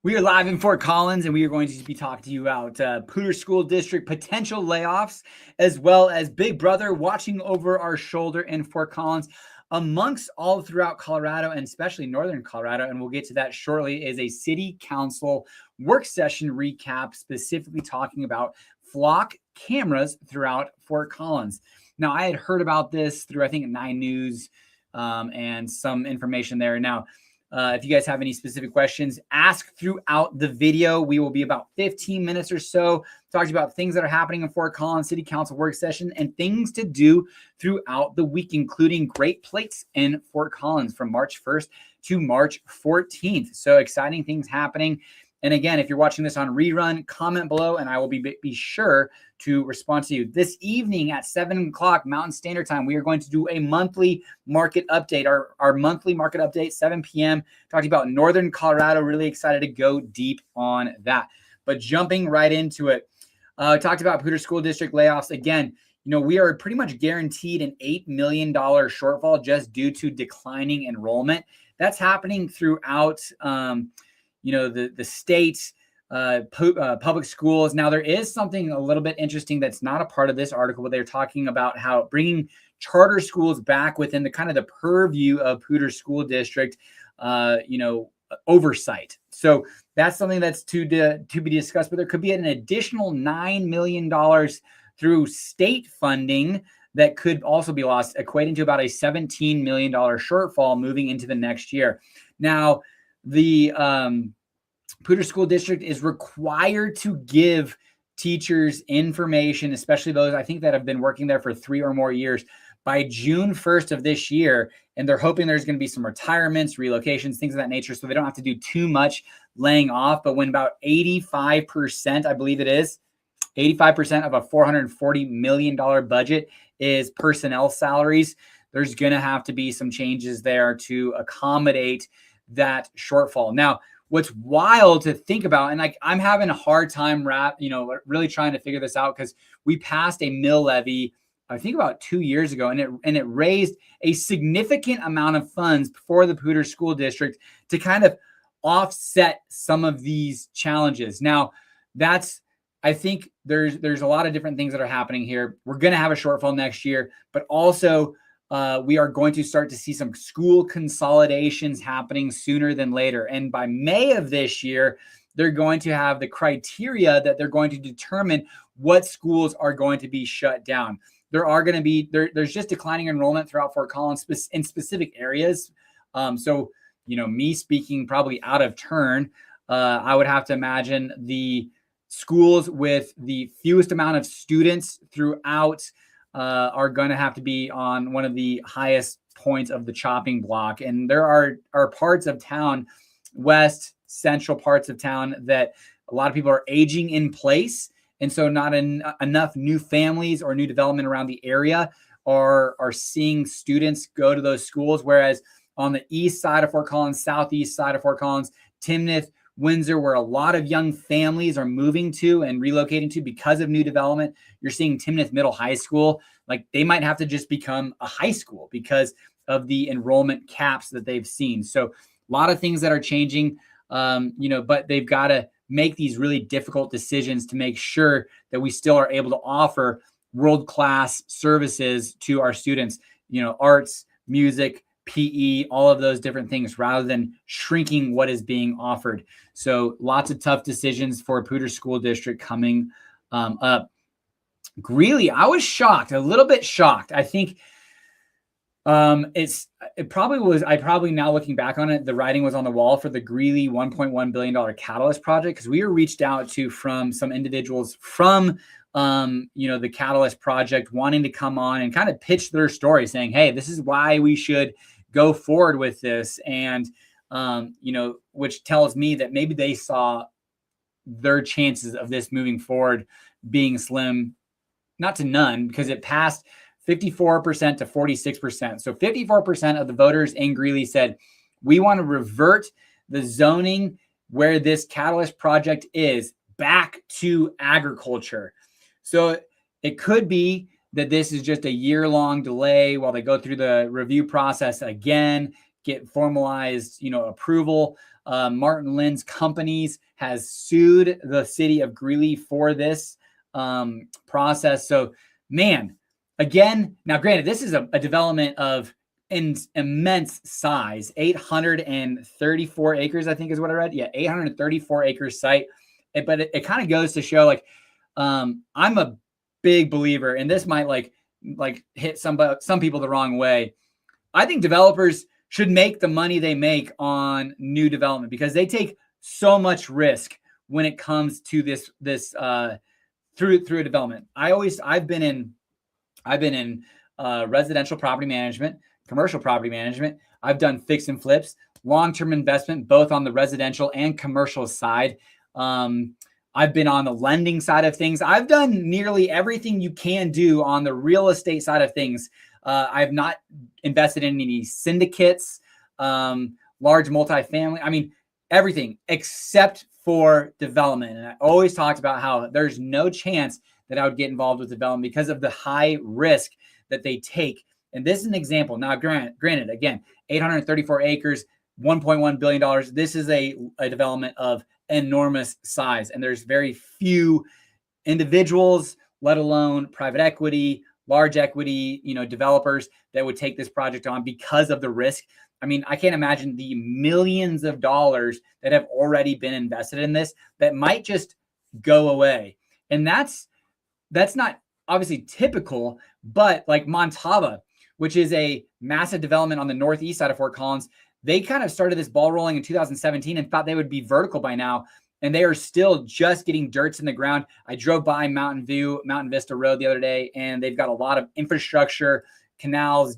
We are live in Fort Collins, and we are going to be talking to you about Poudre School District potential layoffs, as well as Big Brother watching over our shoulder in Fort Collins, amongst all throughout Colorado, and especially northern Colorado. And we'll get to that shortly. Is a city council work session recap, specifically talking about flock cameras throughout Fort Collins. Now, I had heard about this through, I think, 9 News and some information there. Now, if you guys have any specific questions, ask throughout the video. We will be about 15 minutes or so talking about things that are happening in Fort Collins City Council work session and things to do throughout the week, including Great Plates in Fort Collins from March 1st to March 14th. So exciting things happening. And again, if you're watching this on rerun, comment below and I will be sure to respond to you. This evening at 7 o'clock Mountain Standard Time, we are going to do a monthly market update, our monthly market update, 7 p.m., talking about Northern Colorado. Really excited to go deep on that. But jumping right into it, talked about Poudre School District layoffs. Again, we are pretty much guaranteed an $8 million shortfall just due to declining enrollment. That's happening throughout the state's public schools. Now, there is something a little bit interesting that's not a part of this article, but they're talking about how bringing charter schools back within the kind of the purview of Poudre School District, oversight. So that's something that's to be discussed, but there could be an additional $9 million through state funding that could also be lost, equating to about a $17 million shortfall moving into the next year. Now, the Poudre School District is required to give teachers information, especially those I think that have been working there for 3 or more years, by June 1st of this year. And they're hoping there's going to be some retirements, relocations, things of that nature, so they don't have to do too much laying off. But when about 85%, I believe it is, 85% of a $440 million budget is personnel salaries, there's going to have to be some changes there to accommodate that shortfall. Now, what's wild to think about, and I'm having a hard time really trying to figure this out, because we passed a mill levy, I think about 2 years ago, and it raised a significant amount of funds for the Poudre School District to kind of offset some of these challenges. Now, I think there's a lot of different things that are happening here. We're going to have a shortfall next year, but also we are going to start to see some school consolidations happening sooner than later. And by May of this year, they're going to have the criteria that they're going to determine what schools are going to be shut down. There's just declining enrollment throughout Fort Collins in specific areas. So, me speaking probably out of turn, I would have to imagine the schools with the fewest amount of students throughout are going to have to be on one of the highest points of the chopping block. And there are parts of town, west, central parts of town, that a lot of people are aging in place. And so not enough new families or new development around the area are seeing students go to those schools. Whereas on the east side of Fort Collins, southeast side of Fort Collins, Timnath, Windsor, where a lot of young families are moving to and relocating to because of new development, you're seeing Timnath Middle High School, like they might have to just become a high school because of the enrollment caps that they've seen. So a lot of things that are changing, but they've got to make these really difficult decisions to make sure that we still are able to offer world-class services to our students, arts, music, PE, all of those different things, rather than shrinking what is being offered. So lots of tough decisions for Poudre School District coming up. Greeley, I was shocked, a little bit shocked. I think I probably now looking back on it, the writing was on the wall for the Greeley $1.1 billion Catalyst project, because we were reached out to from some individuals from the Catalyst project wanting to come on and kind of pitch their story, saying, hey, this is why we should go forward with this. And, which tells me that maybe they saw their chances of this moving forward being slim, not to none, because it passed 54% to 46%. So 54% of the voters in Greeley said, we want to revert the zoning where this Catalyst project is back to agriculture. So it could be that this is just a year-long delay while they go through the review process again. get formalized, approval. Martin Lynn's companies has sued the city of Greeley for this process. So, man, again, now granted, this is a development of immense size, 834 acres, I think is what I read. Yeah, 834 acre site. But it kind of goes to show, like, I'm a big believer, and this might like hit some people the wrong way. I think developers should make the money they make on new development because they take so much risk when it comes to this through a development. I've been in residential property management, commercial property management. I've done fix and flips, long-term investment, both on the residential and commercial side. I've been on the lending side of things. I've done nearly everything you can do on the real estate side of things. I've not invested in any syndicates, large multifamily. I mean, everything except for development. And I always talked about how there's no chance that I would get involved with development because of the high risk that they take. And this is an example. Now, granted, again, 834 acres, $1.1 billion. This is a development of enormous size. And there's very few individuals, let alone private equity, large equity, developers that would take this project on because of the risk. I mean, I can't imagine the millions of dollars that have already been invested in this that might just go away. And that's not obviously typical, but like Montava, which is a massive development on the northeast side of Fort Collins, they kind of started this ball rolling in 2017 and thought they would be vertical by now. And they are still just getting dirts in the ground. I drove by Mountain Vista Road the other day, and they've got a lot of infrastructure, canals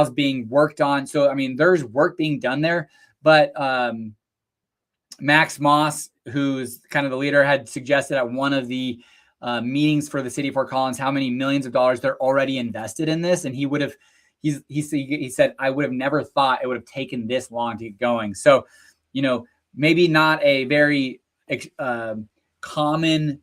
being worked on. So, I mean, there's work being done there. But Max Moss, who's kind of the leader, had suggested at one of the meetings for the city of Fort Collins how many millions of dollars they're already invested in this. And he said, I would have never thought it would have taken this long to get going. So, maybe not a very common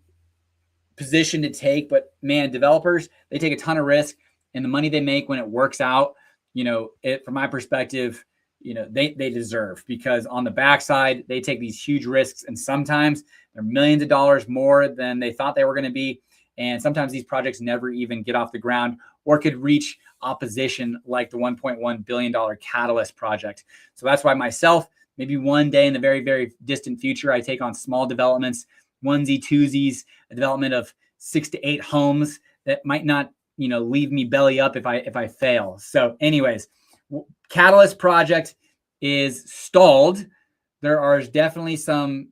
position to take, but man, developers, they take a ton of risk, and the money they make when it works out, from my perspective, they deserve, because on the backside, they take these huge risks, and sometimes they're millions of dollars more than they thought they were going to be. And sometimes these projects never even get off the ground or could reach opposition like the $1.1 billion Catalyst project. So that's why myself, maybe one day in the very, very distant future, I take on small developments, onesie, twosies, a development of 6 to 8 homes that might not, leave me belly up if I fail. So anyways, Catalyst project is stalled. There are definitely some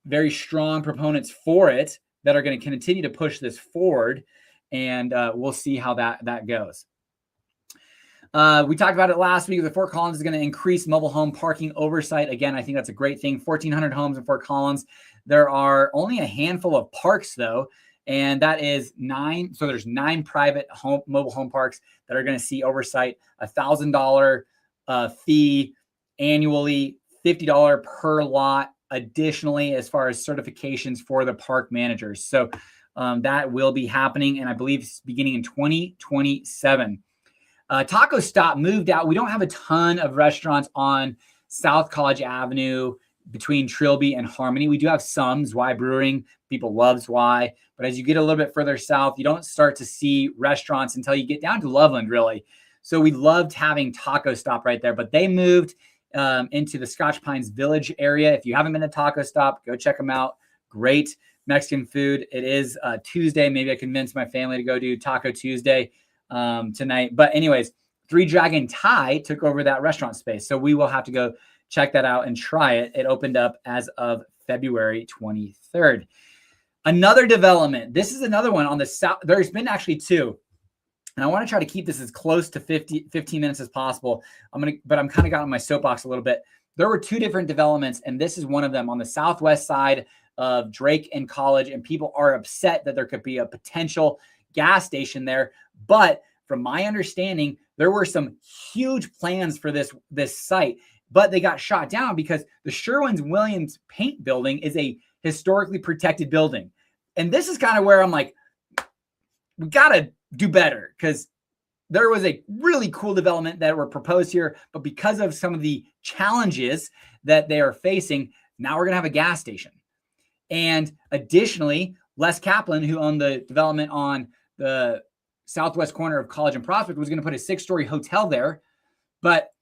very strong proponents for it that are going to continue to push this forward, and we'll see how that goes. We talked about it last week. The Fort Collins is going to increase mobile home parking oversight. Again, I think that's a great thing. 1,400 homes in Fort Collins. There are only a handful of parks, though, and that is 9. So there's 9 private mobile home parks that are going to see oversight, $1,000 fee annually, $50 per lot additionally, as far as certifications for the park managers. So that will be happening, and I believe it's beginning in 2027. Taco Stop moved out. We don't have a ton of restaurants on South College Avenue between Trilby and Harmony. We do have some. Zwei Brewing, people love Zwei. But as you get a little bit further south, you don't start to see restaurants until you get down to Loveland, really. So we loved having Taco Stop right there. But they moved into the Scotch Pines Village area. If you haven't been to Taco Stop, go check them out. Great Mexican food. It is Tuesday. Maybe I convinced my family to go do Taco Tuesday tonight. But anyways, Three Dragon Thai took over that restaurant space. So we will have to go check that out and try it. It opened up as of February 23rd. Another development. This is another one on the south. There's been actually 2. And I want to try to keep this as close to 15 minutes as possible. But I'm kind of got on my soapbox a little bit. There were 2 different developments, and this is one of them on the southwest side of Drake and College. And people are upset that there could be a potential gas station there. But from my understanding, there were some huge plans for this site, but they got shot down because the Sherwin-Williams paint building is a historically protected building. And this is kind of where I'm like, we got to do better, because there was a really cool development that were proposed here, but because of some of the challenges that they are facing, now we're going to have a gas station. And additionally, Les Kaplan, who owned the development on the southwest corner of College and Prospect, was going to put a 6-story hotel there, but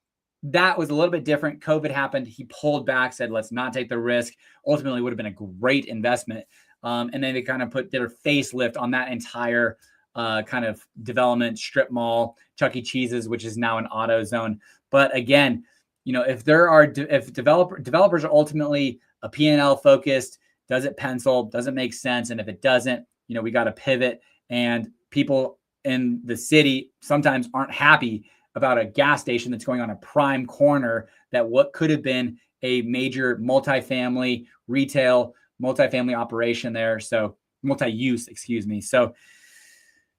that was a little bit different. COVID happened. He pulled back, said, let's not take the risk. Ultimately, would have been a great investment. And then they kind of put their facelift on that entire kind of development, strip mall, Chuck E. Cheese's, which is now an auto zone. But again, you know, if developers are ultimately a P&L focused, does it pencil, does it make sense? And if it doesn't, you know, we got to pivot. And people in the city sometimes aren't happy about a gas station that's going on a prime corner that what could have been a major multifamily retail, multifamily operation there. So multi-use, excuse me. So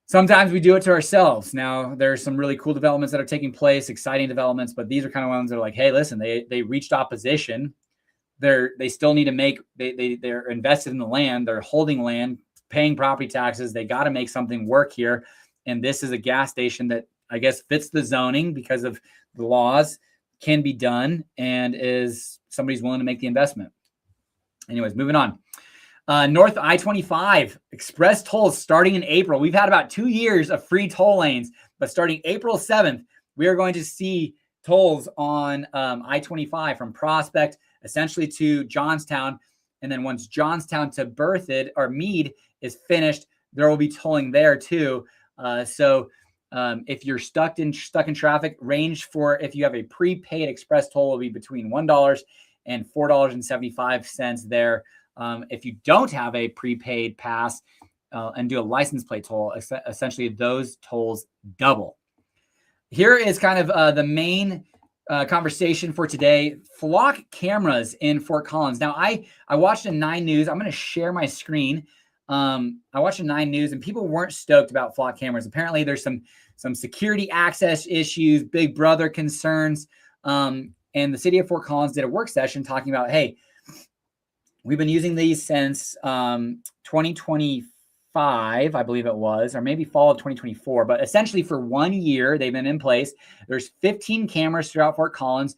sometimes we do it to ourselves. Now there's some really cool developments that are taking place, exciting developments, but these are kind of ones that are like, hey, listen, they reached opposition. They still need to make, they're invested in the land. They're holding land, paying property taxes. They got to make something work here. And this is a gas station that I guess fits the zoning because of the laws, can be done, and is somebody's willing to make the investment. Anyways, moving on. North I-25 express tolls starting in April. We've had about 2 years of free toll lanes, but starting April 7th, we are going to see tolls on I-25 from Prospect essentially to Johnstown. And then once Johnstown to Berthoud or Meade is finished, there will be tolling there too. If you're stuck in traffic, range for if you have a prepaid express toll will be between $1 and $4.75 there. If you don't have a prepaid pass and do a license plate toll, essentially those tolls double. Here is kind of the main conversation for today. Flock cameras in Fort Collins. Now, I watched a 9 News. I'm going to share my screen. I watched a 9 News and people weren't stoked about flock cameras. Apparently there's some security access issues, Big Brother concerns. And the city of Fort Collins did a work session talking about, hey, we've been using these since 2025, I believe it was, or maybe fall of 2024. But essentially for 1 year, they've been in place. There's 15 cameras throughout Fort Collins.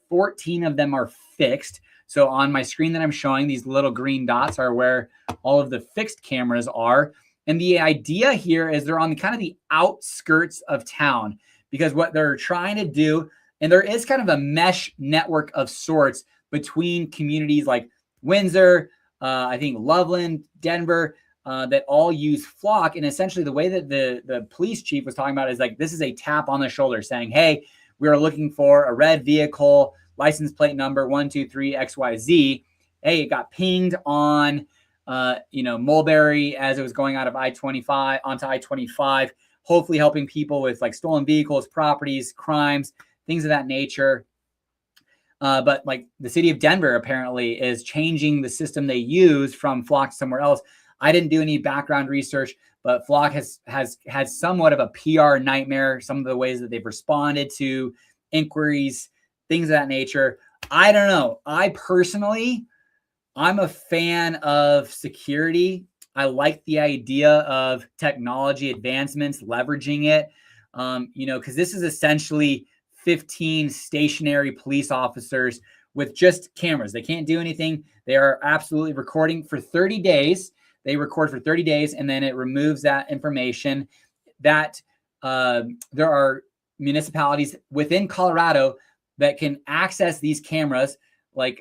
14 of them are fixed. So on my screen that I'm showing, these little green dots are where all of the fixed cameras are. And the idea here is they're on kind of the outskirts of town, because what they're trying to do, and there is kind of a mesh network of sorts between communities like Windsor, I think Loveland, Denver, that all use Flock. And essentially the way that the police chief was talking about is like, this is a tap on the shoulder saying, hey, we are looking for a red vehicle, license plate number 123 XYZ. Hey, it got pinged on, Mulberry as it was going out of I-25 onto I-25, hopefully helping people with like stolen vehicles, properties, crimes, things of that nature. But like the city of Denver apparently is changing the system they use from Flock to somewhere else. I didn't do any background research, but Flock has had somewhat of a PR nightmare. Some of the ways that they've responded to inquiries, things of that nature. I don't know. I'm a fan of security. I like the idea of technology advancements, leveraging it, because this is essentially 15 stationary police officers with just cameras. They can't do anything. They are absolutely recording for 30 days. They record for 30 days, and then it removes that information. That there are municipalities within Colorado that can access these cameras, like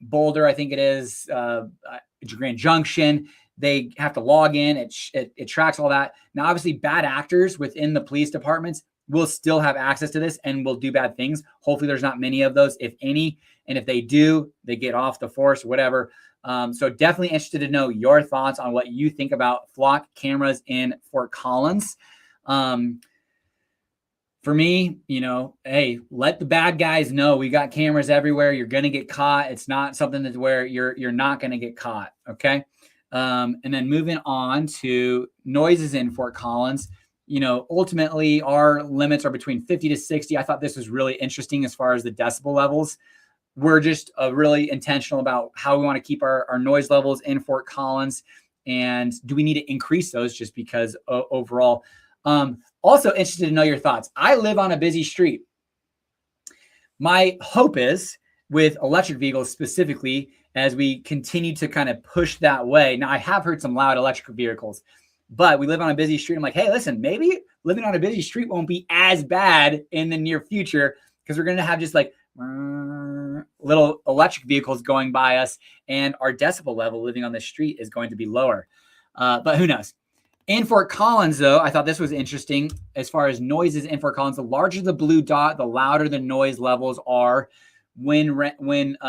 Boulder, I think it is, Grand Junction. They have to log in. It tracks all that. Now, obviously, bad actors within the police departments will still have access to this and will do bad things. Hopefully, there's not many of those, if any. And if they do, they get off the force, whatever. So definitely interested to know your thoughts on what you think about Flock cameras in Fort Collins. For me, hey, let the bad guys know we got cameras everywhere. You're going to get caught. It's not something that's where you're not going to get caught. Okay. And then moving on to noises in Fort Collins, ultimately our limits are between 50 to 60. I thought this was really interesting as far as the decibel levels. We're just really intentional about how we want to keep our noise levels in Fort Collins. And do we need to increase those just because overall, Also interested to know your thoughts. I live on a busy street. My hope is with electric vehicles specifically, as we continue to kind of push that way. Now, I have heard some loud electric vehicles, but we live on a busy street. I'm like, hey, listen, maybe living on a busy street won't be as bad in the near future because we're going to have just like little electric vehicles going by us, and our decibel level living on the street is going to be lower. But who knows? In Fort Collins, though, I thought this was interesting as far as noises in Fort Collins. The larger the blue dot, the louder the noise levels are when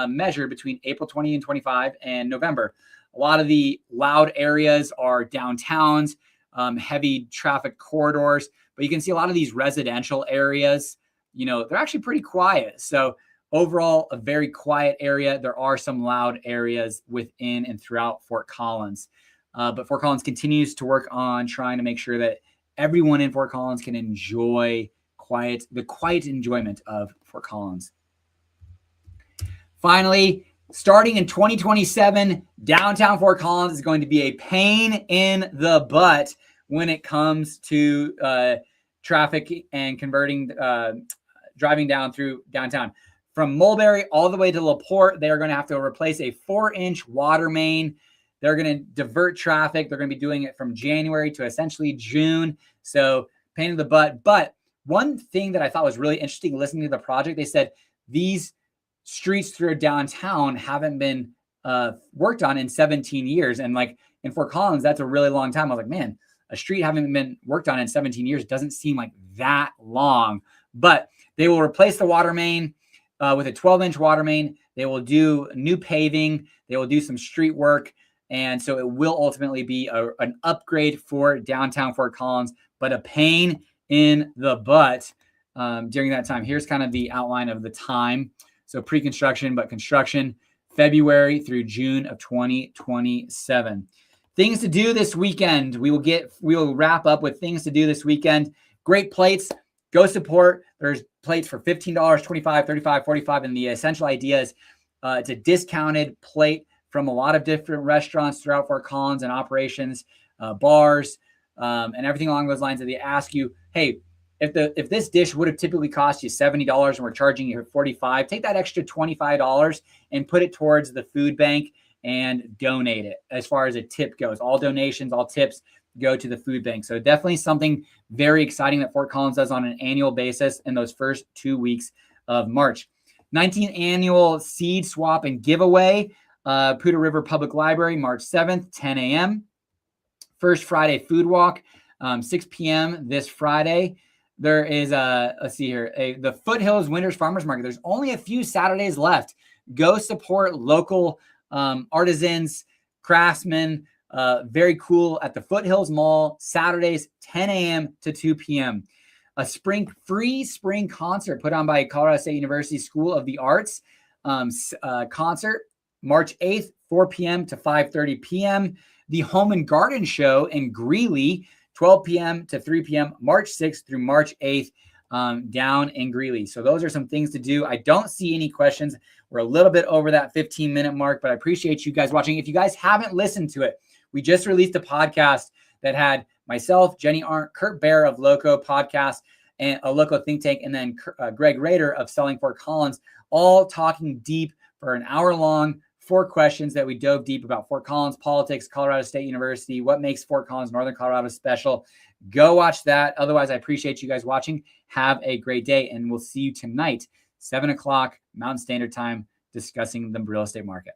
measured between April 20 and 25 and November. A lot of the loud areas are downtowns, heavy traffic corridors, but you can see a lot of these residential areas, they're actually pretty quiet. So overall, a very quiet area. There are some loud areas within and throughout Fort Collins. But Fort Collins continues to work on trying to make sure that everyone in Fort Collins can enjoy the quiet enjoyment of Fort Collins. Finally, starting in 2027, downtown Fort Collins is going to be a pain in the butt when it comes to traffic and driving down through downtown. From Mulberry all the way to LaPorte, they're going to have to replace a 4-inch water main. They're going to divert traffic. They're going to be doing it from January to essentially June. So pain in the butt. But one thing that I thought was really interesting listening to the project, they said these streets through downtown haven't been worked on in 17 years. And like in Fort Collins, that's a really long time. I was like, man, a street having been worked on in 17 years doesn't seem like that long. But they will replace the water main with a 12-inch water main. They will do new paving. They will do some street work. And so it will ultimately be an upgrade for downtown Fort Collins, but a pain in the butt during that time. Here's kind of the outline of the time. So pre-construction, but construction, February through June of 2027. Things to do this weekend. We will wrap up with things to do this weekend. Great plates. Go support. There's plates for $15, $25, $35, $45. And the essential idea is it's a discounted plate from a lot of different restaurants throughout Fort Collins and operations, bars, and everything along those lines. That they ask you, hey, if this dish would have typically cost you $70 and we're charging you $45, take that extra $25 and put it towards the food bank and donate it. As far as a tip goes, all donations, all tips go to the food bank. So definitely something very exciting that Fort Collins does on an annual basis in those first 2 weeks of March. 19th annual seed swap and giveaway. Poudre River Public Library, March 7th, 10 a.m. First Friday food walk, 6 p.m. this Friday. There is the Foothills Winters Farmers Market. There's only a few Saturdays left. Go support local artisans, craftsmen. Very cool at the Foothills Mall, Saturdays, 10 a.m. to 2 p.m. A free spring concert put on by Colorado State University School of the Arts concert, March 8th, 4 p.m. to 5:30 p.m. The Home and Garden Show in Greeley, 12 p.m. to 3 p.m., March 6th through March 8th, down in Greeley. So those are some things to do. I don't see any questions. We're a little bit over that 15-minute mark, but I appreciate you guys watching. If you guys haven't listened to it, we just released a podcast that had myself, Jenny Arndt, Kurt Baer of Loco Podcast, and a local think tank, and then Greg Rader of Selling Fort Collins, all talking deep for an hour long, 4 questions that we dove deep about Fort Collins, politics, Colorado State University, what makes Fort Collins, Northern Colorado special. Go watch that. Otherwise, I appreciate you guys watching. Have a great day, and we'll see you tonight, 7 o'clock Mountain Standard Time, discussing the real estate market.